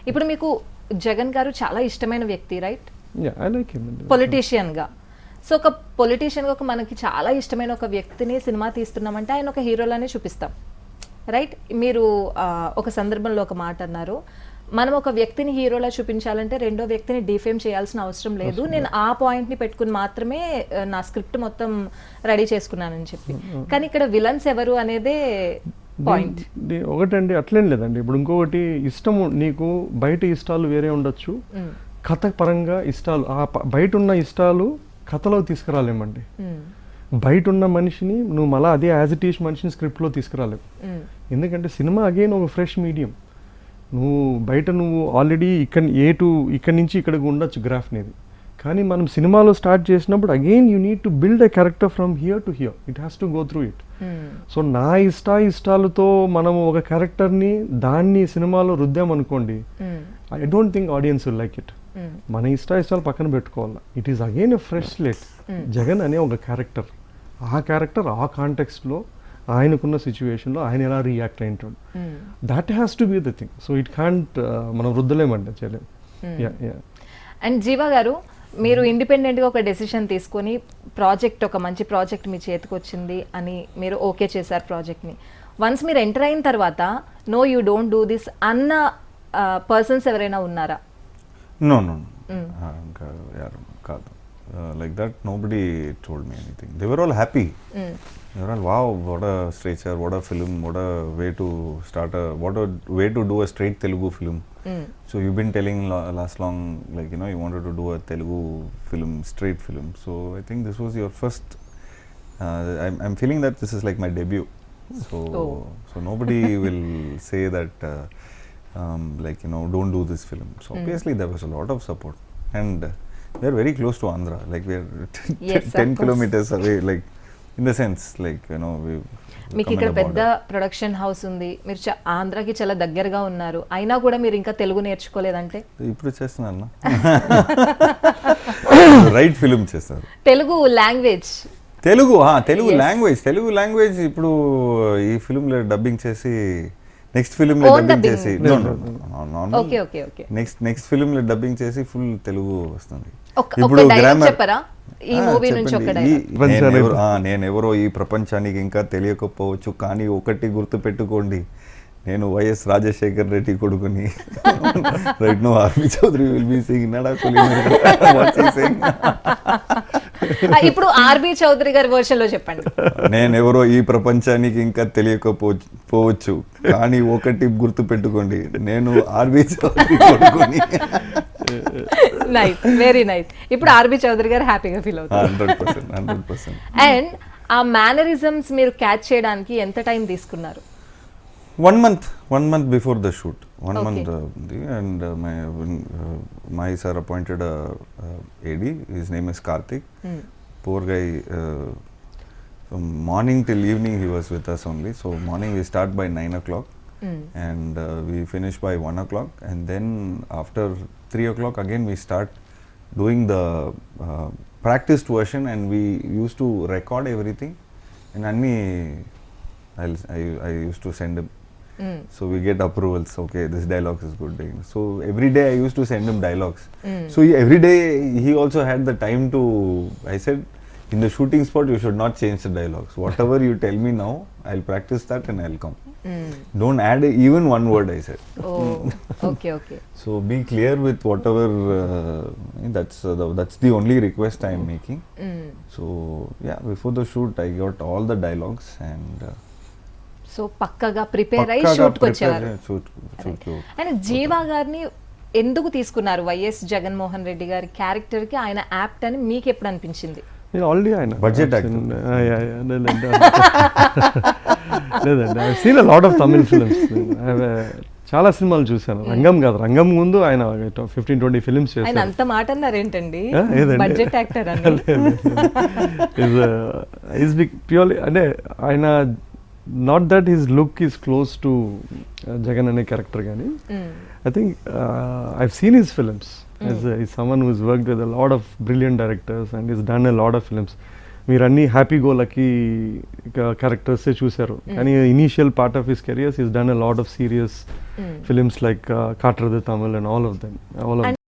ఇప్పుడు మీకు జగన్ గారు చాలా ఇష్టమైన వ్యక్తి, right? I like him. Politician గా. సో ఒక పొలిటీషియన్ గా ఒక మనకి చాలా ఇష్టమైన ఒక వ్యక్తిని సినిమా తీస్తున్నామంటే ఆయన ఒక హీరోలానే చూపిస్తాం, రైట్? మీరు ఒక సందర్భంలో ఒక మాట అన్నారు, మనం ఒక వ్యక్తిని హీరోలా చూపించాలంటే రెండో వ్యక్తిని డిఫేమ్ చేయాల్సిన అవసరం లేదు, నేను ఆ పాయింట్ ని పెట్టుకుని మాత్రమే నా స్క్రిప్ట్ మొత్తం రెడీ చేసుకున్నానని చెప్పి. కానీ ఇక్కడ విలన్స్ ఎవరు అనేదే పాయింట్. ఒకటండి అట్లేం లేదండి. ఇప్పుడు ఇంకొకటి, ఇష్టము నీకు బయట ఇష్టాలు వేరే ఉండొచ్చు, కథ పరంగా ఇష్టాలు బయట ఉన్న ఇష్టాలు కథలో తీసుకురాలేమండి. బయట ఉన్న మనిషిని నువ్వు మళ్ళీ అదే యాజ్ ఇట్ ఈస్ మనిషిని స్క్రిప్ట్లో తీసుకురాలేవు. ఎందుకంటే సినిమా అగైన్ ఒక ఫ్రెష్ మీడియం. నువ్వు బయట నువ్వు ఆల్రెడీ ఇక్కడి నుంచి ఇక్కడికి ఉండొచ్చు గ్రాఫ్ అనేది, కానీ మనం సినిమాలో స్టార్ట్ చేసినప్పుడు again you need to build a character from here to here. It has to go through it. So నా ఇష్టాలతో మనం ఒక క్యారెక్టర్ని దాన్ని సినిమాలో రుద్దామనుకోండి, I don't think audience will like it. మన ఇష్టాలు పక్కన పెట్టుకోవాలి. It is again a fresh slate. Jagan అనే ఒక క్యారెక్టర్, ఆ క్యారెక్టర్ ఆ కాంటెక్స్ట్లో ఆయనకున్న సిచ్యువేషన్లో ఆయన ఎలా రియాక్ట్ అయింటాడు, that has to be the thing. So it can't మనం రుద్దలేమండి, చేయలేము. అండ్ జీవా గారు, మీరు ఇండిపెండెంట్గా ఒక డెసిషన్ తీసుకొని ఒక మంచి ప్రాజెక్ట్ మీ చేతికి వచ్చింది అని మీరు ఓకే చేశారు ప్రాజెక్ట్ని. వన్స్ మీరు ఎంటర్ అయిన తర్వాత no you don't do this అన్న పర్సన్స్ ఎవరైనా ఉన్నారా? No. కాదు. Like that, nobody told me anything. They were all happy. They were all, wow, what a stretcher, what a film, what a way to what a way to do a straight Telugu film. So you've been telling last long, like, you know, you wanted to do a Telugu film, straight film. So I think this was your first, I'm feeling that this is like my debut. So nobody will say that, like, you know, don't do this film. So obviously there was a lot of support, and we are very close to Andhra, like we are 10 kilometers away, like in the sense, like, you know, మీకు ఇక్కడ పెద్ద production house ఉంది, మీరు ఆంధ్రాకి చాలా దగ్గరగా ఉన్నారు, అయినా కూడా మీరు ఇంకా తెలుగు నేర్చుకోలేదంటే? ఇప్పుడు చేస్తున్నాను, రైట్ ఫిలిం చేస్తారు. తెలుగు లాంగ్వేజ్ లాంగ్వేజ్ ఇప్పుడు ఈ ఫిలింలో డబ్బింగ్ చేసి నెక్స్ట్ ఫిలిం లో డబ్బింగ్ చేసి నెక్స్ట్ ఫిలిం లో డబ్బింగ్ చేసి ఫుల్ తెలుగు వస్తుంది. ఇప్పుడు నేనెవరో ఈ ప్రపంచానికి ఇంకా తెలియకపోవచ్చు, కానీ ఒకటి గుర్తు పెట్టుకోండి, నేను వైఎస్ రాజశేఖర్ రెడ్డి కొడుకుని. Right no RV Chowdary will be singing నడా ఇప్పుడు ఆర్బి చౌదరి గారి వర్షన్ లో చెప్పండి. నేనెవరో ఈ ప్రపంచానికి ఇంకా తెలియకపోవచ్చు, కానీ ఒకటి గుర్తు పెట్టుకోండి, నేను ఆర్బి చౌదరి కొడుకుని. Nice, very nice. ఇప్పుడు ఆర్బి చౌదరి గారు హ్యాపీగా ఫీల్ అవుతారు. 100%. అండ్ ఆ మేనరిజమ్స్ మీరు క్యాచ్ చేయడానికి ఎంత టైం తీసుకున్నారు? 1 month before the shoot. 1 month, and my sir appointed a AD. His name is Karthik. Poor guy. From morning till evening he was with us only. So morning we start by 9 o'clock, and we finish by 1 o'clock, and then after 3 o'clock again we start doing the practiced version, and we used to record everything, and I used to send him. So we get approvals, okay, this dialogue is good. So every day I used to send him dialogues. So every day he also had the time to, I said, in the shooting spot you should not change the dialogues. Whatever you tell me now, I'll practice that and I'll come. Don't add even one word, I said. Okay. So be clear with whatever, that's the only request I am making. So yeah, before the shoot I got all the dialogues, and so పక్కగా prepare అయ్యి షూట్కి వచ్చేవారు. And జీవా గారిని ఎందుకు తీసుకున్నారు? YS Jaganmohan Reddy గారి క్యారెక్టర్కి ఆయన apt అని మీకు ఎప్పుడు అనిపించింది? ఆల్రెడీ ఆయన బడ్జెట్ లేదండి, I seen a lot of Tamil films. చాలా సినిమాలు చూశాను. రంగం ముందు ఆయన 15-20 ఫిల్మ్స్ చేశారు. ఆయన అంత మాట అన్నారేంటండి, బడ్జెట్ యాక్టర్ అని? ప్యూర్లీ అంటే ఆయన, not that his look is close to Jagan ane character gani. I think I've seen his films. He's someone who's worked with a lot of brilliant directors and he's done a lot of films. మీరు అన్ని happy go lucky క్యారెక్టర్సే చూశారు, కానీ initial part of his careers is done a lot of serious films like కాట్రది Tamil and all of them.